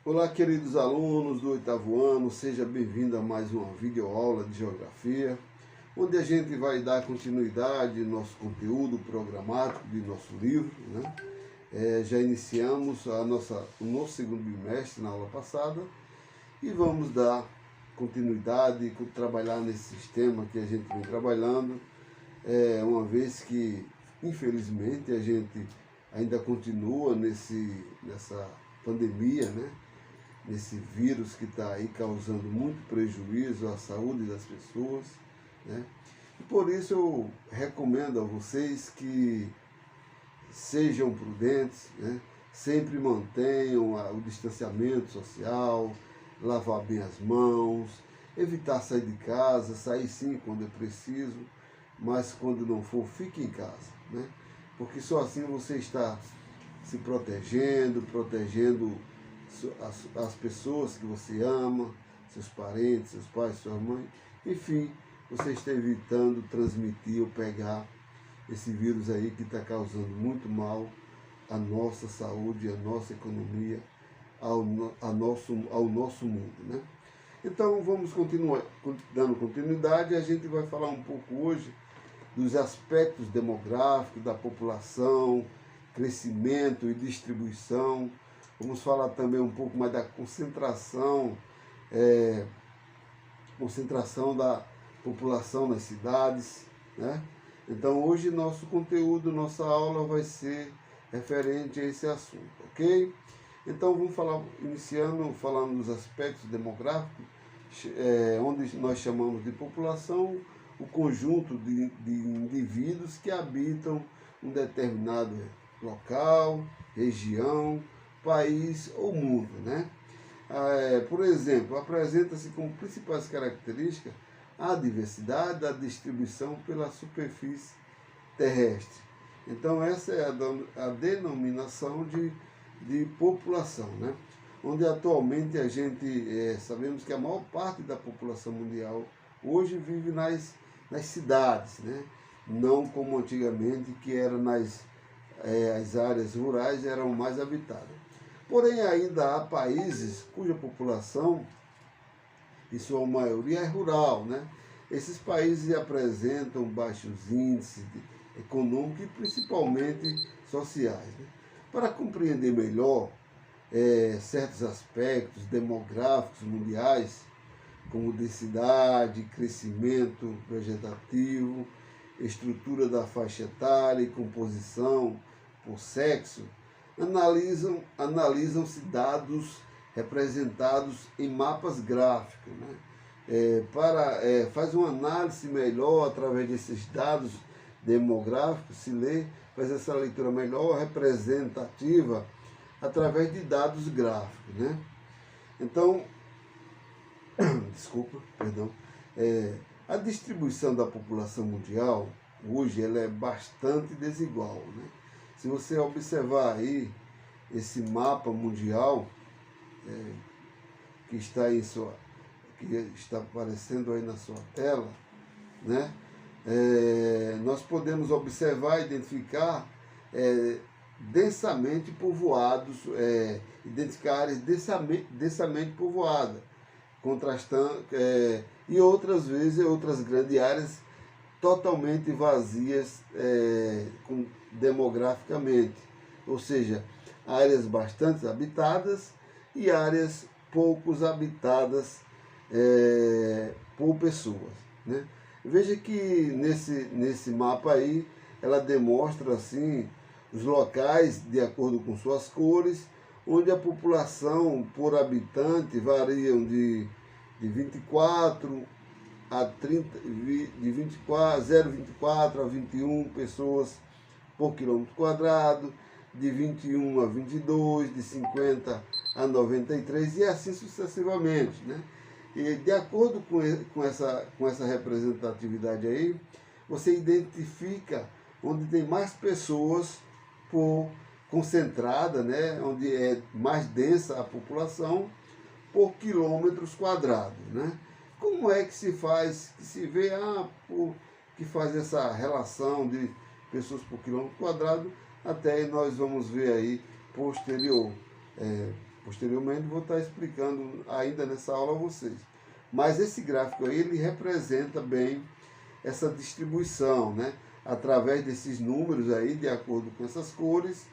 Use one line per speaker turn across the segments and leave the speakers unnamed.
Olá, queridos alunos do oitavo ano, seja bem-vindo a mais uma videoaula de Geografia, onde a gente vai dar continuidade ao nosso conteúdo programático de nosso livro, né? Já iniciamos o nosso segundo bimestre na aula passada e vamos dar continuidade e trabalhar nesse sistema que a gente vem trabalhando, uma vez que, infelizmente, a gente ainda continua nessa pandemia, né? Nesse vírus que está aí causando muito prejuízo à saúde das pessoas, né? E por isso eu recomendo a vocês que sejam prudentes, né? Sempre mantenham o distanciamento social, lavar bem as mãos, evitar sair de casa, sair sim quando é preciso, mas quando não for, fique em casa, né? Porque só assim você está se protegendo as pessoas que você ama, seus parentes, seus pais, sua mãe, enfim, você está evitando transmitir ou pegar esse vírus aí que está causando muito mal à nossa saúde, à nossa economia, ao nosso mundo, né? Então vamos continuar dando continuidade e a gente vai falar um pouco hoje dos aspectos demográficos da população, crescimento e distribuição. Vamos falar também um pouco mais da concentração da população nas cidades, né? Então hoje nosso conteúdo, nossa aula vai ser referente a esse assunto, ok? Então vamos falar, iniciando falando dos aspectos demográficos, onde nós chamamos de população o conjunto de indivíduos que habitam um determinado local, região, país ou mundo, né? Por exemplo, apresenta-se como principais características a diversidade da distribuição pela superfície terrestre. Então essa é a denominação de população, né? Onde atualmente a gente sabemos que a maior parte da população mundial hoje vive nas cidades, né? Não como antigamente, que era as áreas rurais eram mais habitadas. Porém, ainda há países cuja população, em sua maioria, é rural, né? Esses países apresentam baixos índices econômicos e principalmente sociais, né? Para compreender melhor certos aspectos demográficos mundiais, como densidade, crescimento vegetativo, estrutura da faixa etária e composição por sexo, analisam-se dados representados em mapas gráficos, né? Faz uma análise melhor através desses dados demográficos, faz essa leitura melhor, representativa, através de dados gráficos, né? Então, desculpa, perdão, a distribuição da população mundial hoje ela é bastante desigual, né? Se você observar aí esse mapa mundial que está aparecendo aí na sua tela, né? Nós podemos observar e identificar densamente povoados, identificar áreas densamente povoadas, contrastando, e outras vezes outras grandes áreas totalmente vazias demograficamente, ou seja, áreas bastante habitadas e áreas poucos habitadas por pessoas, né? Veja que nesse mapa aí ela demonstra assim os locais de acordo com suas cores, onde a população por habitante variam de 24 a 30, de 0,24 a 21 pessoas por quilômetro quadrado, de 21 a 22, de 50 a 93 e assim sucessivamente, né? E de acordo com essa representatividade aí, você identifica onde tem mais pessoas concentrada, né? Onde é mais densa a população por quilômetros quadrados, né? Como é que se faz, que se vê, que faz essa relação de pessoas por quilômetro quadrado, até nós vamos ver aí posterior. Posteriormente vou estar explicando ainda nessa aula a vocês. Mas esse gráfico aí, ele representa bem essa distribuição, né? Através desses números aí, de acordo com essas cores,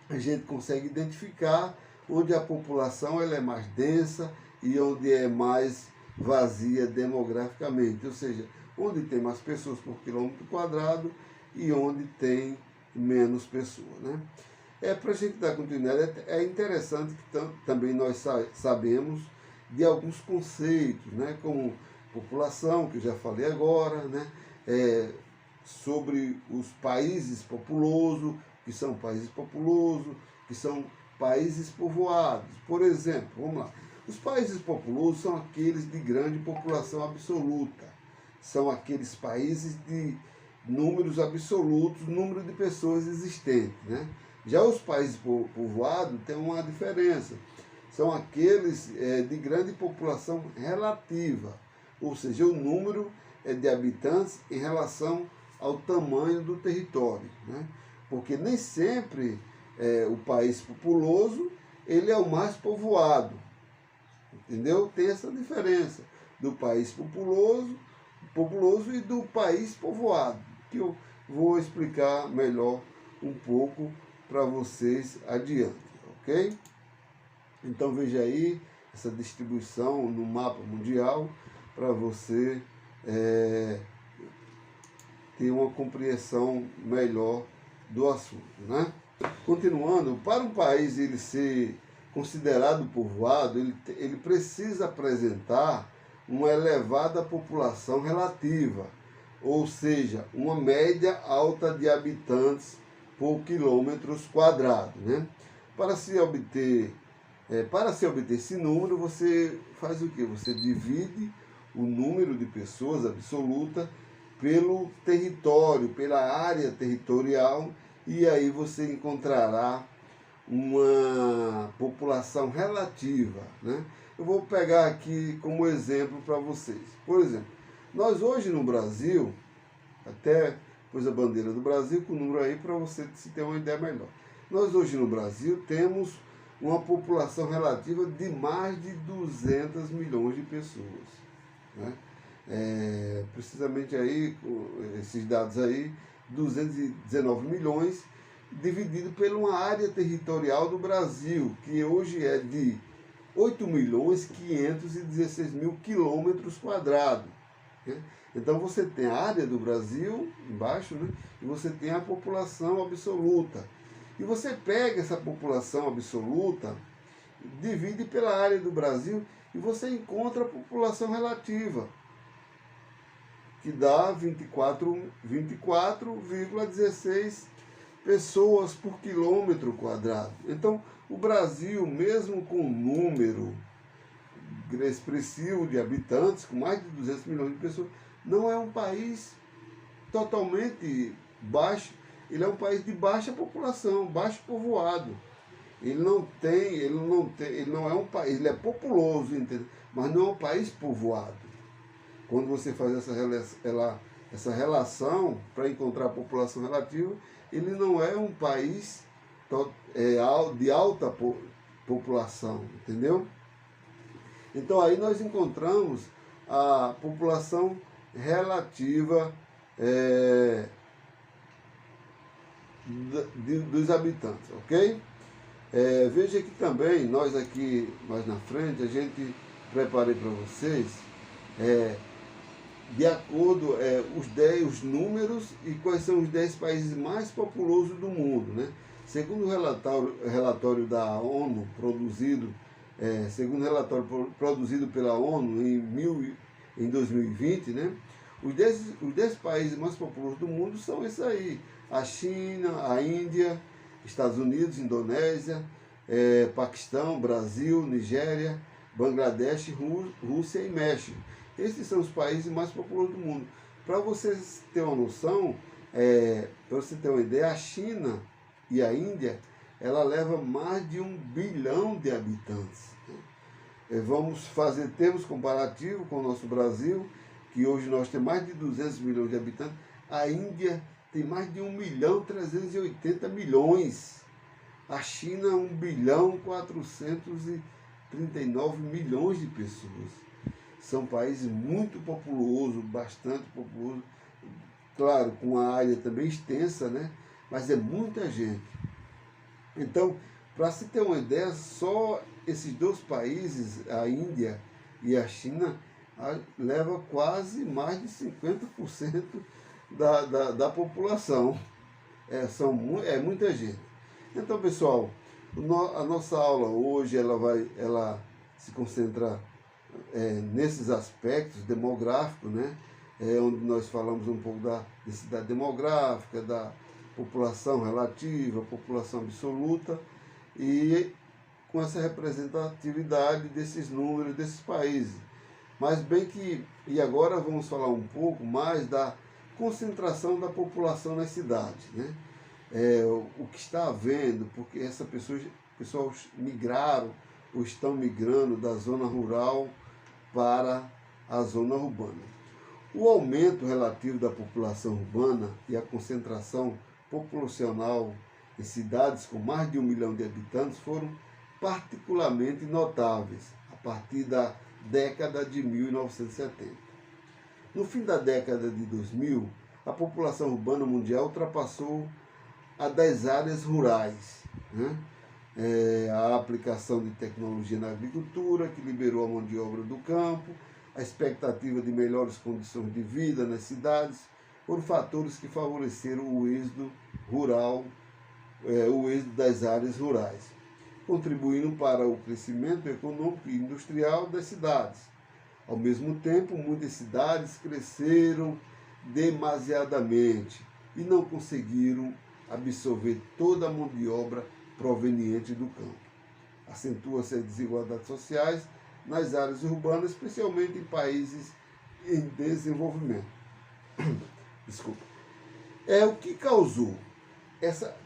a gente consegue identificar onde a população ela é mais densa e onde é mais vazia demograficamente, ou seja, onde tem mais pessoas por quilômetro quadrado e onde tem menos pessoas, né? Para a gente dar continuidade, é interessante que também nós sabemos de alguns conceitos, né? Como população, que eu já falei agora, né? Sobre os países populosos, que são países populosos, que são países povoados. Por exemplo, vamos lá, os países populosos são aqueles de grande população absoluta, são aqueles países de números absolutos, número de pessoas existentes, né? Já os países povoados têm uma diferença, são aqueles de grande população relativa, ou seja, o número de habitantes em relação ao tamanho do território, né? Porque nem sempre o país populoso ele é o mais povoado, entendeu? Tem essa diferença do país populoso e do país povoado, que eu vou explicar melhor um pouco para vocês adiante, ok? Então veja aí essa distribuição no mapa mundial para você ter uma compreensão melhor do assunto, né? Continuando, para um país ele ser considerado povoado, ele precisa apresentar uma elevada população relativa, ou seja, uma média alta de habitantes por quilômetros quadrados, né? Para se obter esse número, você faz o quê? Você divide o número de pessoas absoluta pelo território, pela área territorial, e aí você encontrará uma população relativa, né? Eu vou pegar aqui como exemplo para vocês. Por exemplo, nós hoje no Brasil, até pus a bandeira do Brasil com o número aí para você se ter uma ideia melhor. Nós hoje no Brasil temos uma população relativa de mais de 200 milhões de pessoas, né? Precisamente aí, esses dados aí, 219 milhões, dividido por uma área territorial do Brasil, que hoje é de 8.516.000 quilômetros quadrados, né? Então você tem a área do Brasil embaixo, né? E você tem a população absoluta. E você pega essa população absoluta, divide pela área do Brasil e você encontra a população relativa, que dá 24,16 pessoas por quilômetro quadrado. Então, o Brasil, mesmo com um número expressivo de habitantes, com mais de 200 milhões de pessoas, não é um país totalmente baixo, ele é um país de baixa população, baixo povoado. Ele não é um país, ele é populoso, entendeu? Mas não é um país povoado. Quando você faz essa relação para encontrar a população relativa, ele não é um país de alta população, entendeu? Então aí nós encontramos a população relativa dos habitantes, ok? Veja que também, nós aqui mais na frente, a gente preparei para vocês, de acordo os números e quais são os 10 países mais populosos do mundo, né? Segundo o relatório da ONU, produzido pela ONU em 2020, né? Os 10 países mais populosos do mundo são esses aí: a China, a Índia, Estados Unidos, Indonésia, Paquistão, Brasil, Nigéria, Bangladesh, Rússia e México. Esses são os países mais populosos do mundo. Para vocês terem uma noção, para você ter uma ideia, a China e a Índia, ela leva mais de 1 bilhão de habitantes. Vamos fazer termos comparativos com o nosso Brasil, que hoje nós temos mais de 200 milhões de habitantes. A Índia tem mais de 1.380.000.000. A China, 1.439 bilhões de pessoas. São países muito populosos, bastante populosos, claro, com uma área também extensa, né? Mas é muita gente. Então, para se ter uma ideia, só esses dois países, a Índia e a China, leva quase mais de 50% da população. É muita gente. Então, pessoal, a nossa aula hoje ela se concentra nesses aspectos demográficos, né? Onde nós falamos um pouco da densidade demográfica, da população relativa, população absoluta, e com essa representatividade desses números desses países. Mas e agora vamos falar um pouco mais da concentração da população nas cidades, né? O que está havendo, porque essas pessoas migraram ou estão migrando da zona rural para a zona urbana. O aumento relativo da população urbana e a concentração populacional em cidades com mais de 1 milhão de habitantes foram particularmente notáveis a partir da década de 1970. No fim da década de 2000, a população urbana mundial ultrapassou a das áreas rurais, né? A aplicação de tecnologia na agricultura, que liberou a mão de obra do campo, a expectativa de melhores condições de vida nas cidades, foram fatores que favoreceram o êxodo rural, o êxodo das áreas rurais, contribuindo para o crescimento econômico e industrial das cidades. Ao mesmo tempo, muitas cidades cresceram demasiadamente e não conseguiram absorver toda a mão de obra proveniente do campo. Acentua-se as desigualdades sociais nas áreas urbanas, especialmente em países em desenvolvimento. Desculpa. O que causou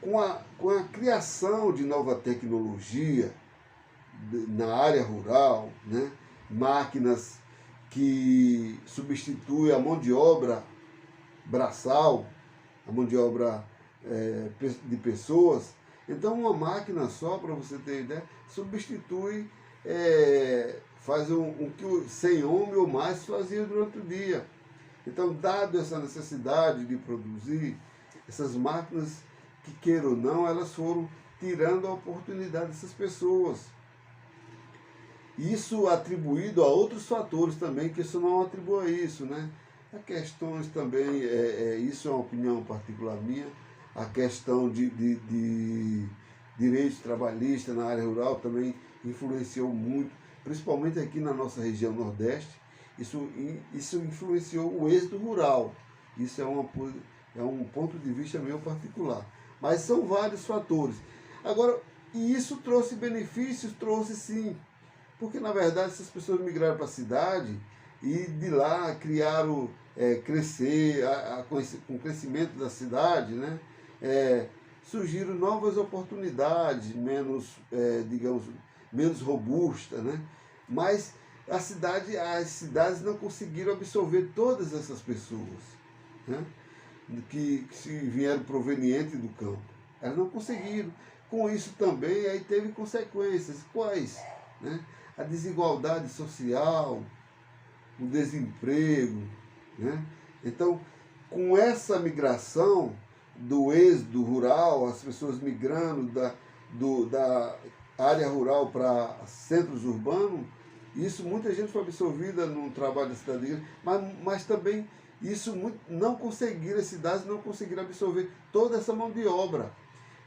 com a criação de nova tecnologia na área rural, né? Máquinas que substituem a mão de obra braçal, a mão de obra de pessoas. Então, uma máquina só, para você ter ideia, substitui, faz o que 100 homens ou mais faziam durante o dia. Então, dado essa necessidade de produzir, essas máquinas, que queiram ou não, elas foram tirando a oportunidade dessas pessoas. Isso atribuído a outros fatores também, que isso não atribui a isso, né? A questões também, isso é uma opinião particular minha, a questão de direitos trabalhistas na área rural também influenciou muito, principalmente aqui na nossa região Nordeste. Isso influenciou o êxodo rural. Isso é um ponto de vista meu particular. Mas são vários fatores. Agora, e isso trouxe benefícios? Trouxe sim. Porque, na verdade, essas pessoas migraram para a cidade e de lá criaram, com o crescimento da cidade, né? Surgiram novas oportunidades, menos robustas, né? Mas as cidades não conseguiram absorver todas essas pessoas, né? que vieram provenientes do campo. Elas não conseguiram. Com isso também aí teve consequências. Quais? Né? A desigualdade social, o desemprego. Né? Então, com essa migração do êxodo rural, as pessoas migrando da área rural para centros urbanos, isso muita gente foi absorvida no trabalho da cidadania, mas também as cidades não conseguiram absorver toda essa mão de obra.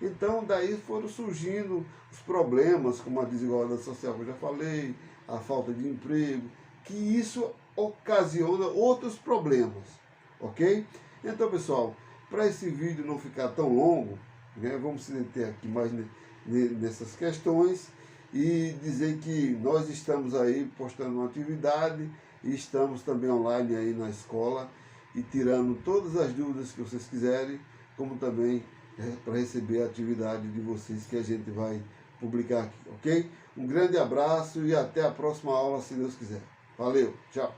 Então, daí foram surgindo os problemas, como a desigualdade social que eu já falei, a falta de emprego, que isso ocasiona outros problemas, ok? Então, pessoal, para esse vídeo não ficar tão longo, né, vamos se deter aqui mais nessas questões e dizer que nós estamos aí postando uma atividade e estamos também online aí na escola e tirando todas as dúvidas que vocês quiserem, como também para receber a atividade de vocês que a gente vai publicar aqui, ok? Um grande abraço e até a próxima aula, se Deus quiser. Valeu, tchau!